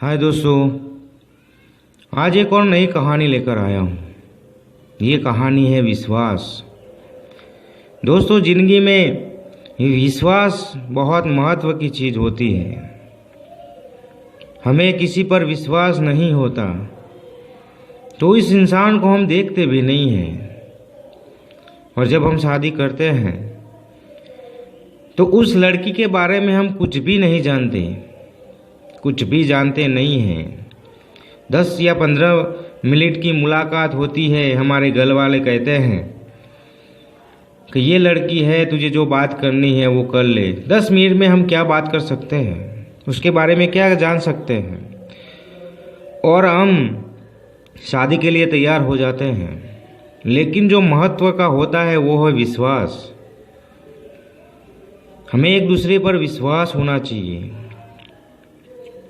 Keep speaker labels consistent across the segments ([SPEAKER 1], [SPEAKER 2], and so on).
[SPEAKER 1] हाय दोस्तों, आज एक और नई कहानी लेकर आया हूँ। ये कहानी है विश्वास। दोस्तों, ज़िंदगी में विश्वास बहुत महत्व की चीज़ होती है। हमें किसी पर विश्वास नहीं होता तो इस इंसान को हम देखते भी नहीं हैं, और जब हम शादी करते हैं तो उस लड़की के बारे में हम कुछ भी नहीं जानते, कुछ भी जानते नहीं हैं। 10 या 15 मिनट की मुलाकात होती है। हमारे घर वाले कहते हैं कि ये लड़की है, तुझे जो बात करनी है वो कर ले। 10 मिनट में हम क्या बात कर सकते हैं, उसके बारे में क्या जान सकते हैं, और हम शादी के लिए तैयार हो जाते हैं। लेकिन जो महत्व का होता है वो है विश्वास। हमें एक दूसरे पर विश्वास होना चाहिए,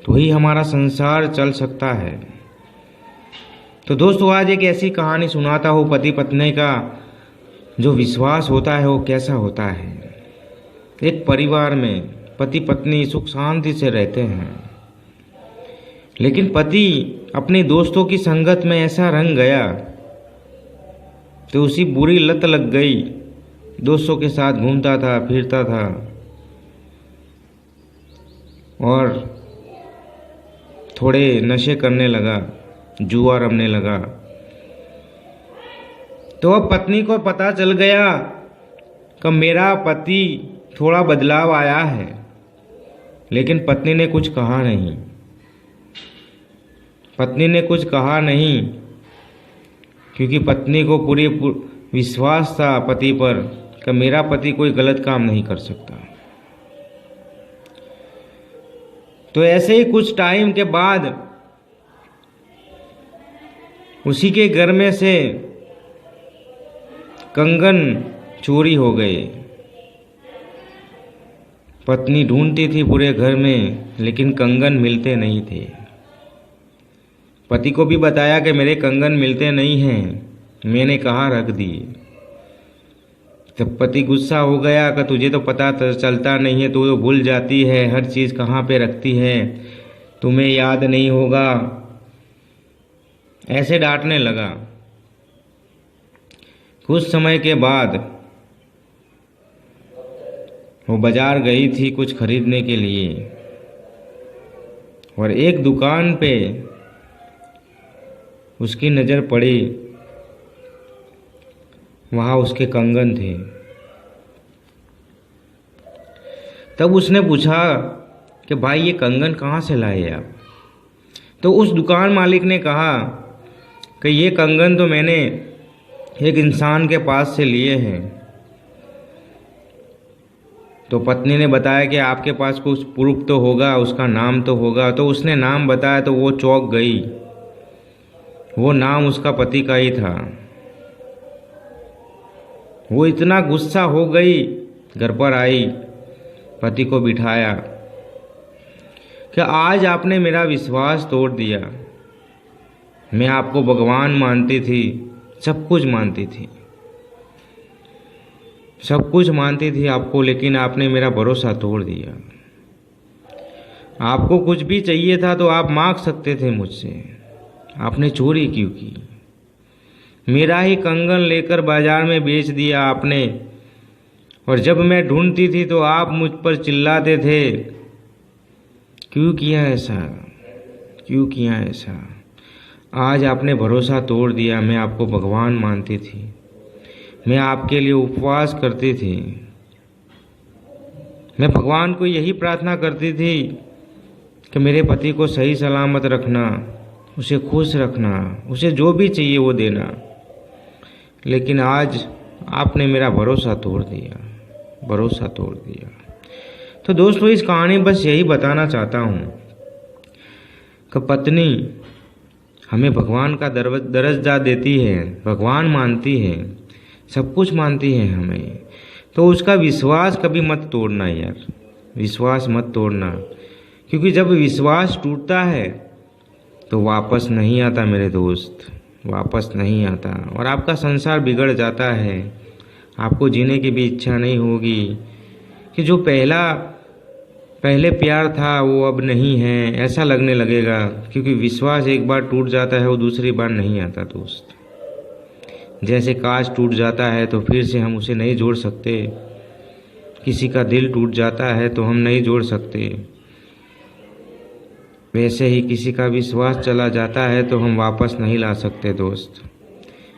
[SPEAKER 1] तो ही हमारा संसार चल सकता है। तो दोस्तों, आज एक ऐसी कहानी सुनाता हूँ पति पत्नी का जो विश्वास होता है वो कैसा होता है। एक परिवार में पति पत्नी सुख शांति से रहते हैं, लेकिन पति अपने दोस्तों की संगत में ऐसा रंग गया तो उसी बुरी लत लग गई। दोस्तों के साथ घूमता था, फिरता था और थोड़े नशे करने लगा, जुआ रमने लगा। तो अब पत्नी को पता चल गया कि मेरा पति थोड़ा बदलाव आया है, लेकिन पत्नी ने कुछ कहा नहीं। पत्नी ने कुछ कहा नहीं क्योंकि पत्नी को पूरी विश्वास था पति पर कि मेरा पति कोई गलत काम नहीं कर सकता। तो ऐसे ही कुछ टाइम के बाद उसी के घर में से कंगन चोरी हो गए। पत्नी ढूंढती थी पूरे घर में, लेकिन कंगन मिलते नहीं थे। पति को भी बताया कि मेरे कंगन मिलते नहीं हैं, मैंने कहाँ रख दिए। तब पति गुस्सा हो गया कि तुझे तो पता चलता नहीं है, तू तो भूल जाती है हर चीज़ कहाँ पे रखती है, तुम्हें याद नहीं होगा, ऐसे डांटने लगा। कुछ समय के बाद वो बाजार गई थी कुछ खरीदने के लिए, और एक दुकान पे उसकी नज़र पड़ी। वहाँ उसके कंगन थे। तब उसने पूछा कि भाई ये कंगन कहाँ से लाए आप? तो उस दुकान मालिक ने कहा कि ये कंगन तो मैंने एक इंसान के पास से लिए हैं। तो पत्नी ने बताया कि आपके पास कुछ प्रूफ तो होगा, उसका नाम तो होगा। तो उसने नाम बताया तो वो चौंक गई। वो नाम उसका पति का ही था। वो इतना गुस्सा हो गई, घर पर आई, पति को बिठाया कि आज आपने मेरा विश्वास तोड़ दिया। मैं आपको भगवान मानती थी, सब कुछ मानती थी, सब कुछ मानती थी आपको, लेकिन आपने मेरा भरोसा तोड़ दिया। आपको कुछ भी चाहिए था तो आप मांग सकते थे मुझसे, आपने चोरी क्यों की? मेरा ही कंगन लेकर बाजार में बेच दिया आपने, और जब मैं ढूंढती थी तो आप मुझ पर चिल्लाते थे। क्यों किया ऐसा, क्यों किया ऐसा? आज आपने भरोसा तोड़ दिया। मैं आपको भगवान मानती थी, मैं आपके लिए उपवास करती थी, मैं भगवान को यही प्रार्थना करती थी कि मेरे पति को सही सलामत रखना, उसे खुश रखना, उसे जो भी चाहिए वो देना। लेकिन आज आपने मेरा भरोसा तोड़ दिया, भरोसा तोड़ दिया। तो दोस्तों, इस कहानी बस यही बताना चाहता हूँ कि पत्नी हमें भगवान का दर्जा देती है, भगवान मानती है, सब कुछ मानती है हमें, तो उसका विश्वास कभी मत तोड़ना यार, विश्वास मत तोड़ना। क्योंकि जब विश्वास टूटता है तो वापस नहीं आता मेरे दोस्त, वापस नहीं आता, और आपका संसार बिगड़ जाता है। आपको जीने की भी इच्छा नहीं होगी कि जो पहले प्यार था वो अब नहीं है, ऐसा लगने लगेगा, क्योंकि विश्वास एक बार टूट जाता है वो दूसरी बार नहीं आता दोस्त। जैसे कांच टूट जाता है तो फिर से हम उसे नहीं जोड़ सकते, किसी का दिल टूट जाता है तो हम नहीं जोड़ सकते, वैसे ही किसी का विश्वास चला जाता है तो हम वापस नहीं ला सकते दोस्त।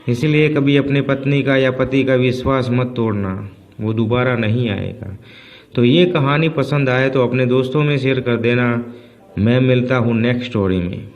[SPEAKER 1] इसलिए कभी अपने पत्नी का या पति का विश्वास मत तोड़ना, वो दोबारा नहीं आएगा। तो ये कहानी पसंद आए तो अपने दोस्तों में शेयर कर देना। मैं मिलता हूँ नेक्स्ट स्टोरी में।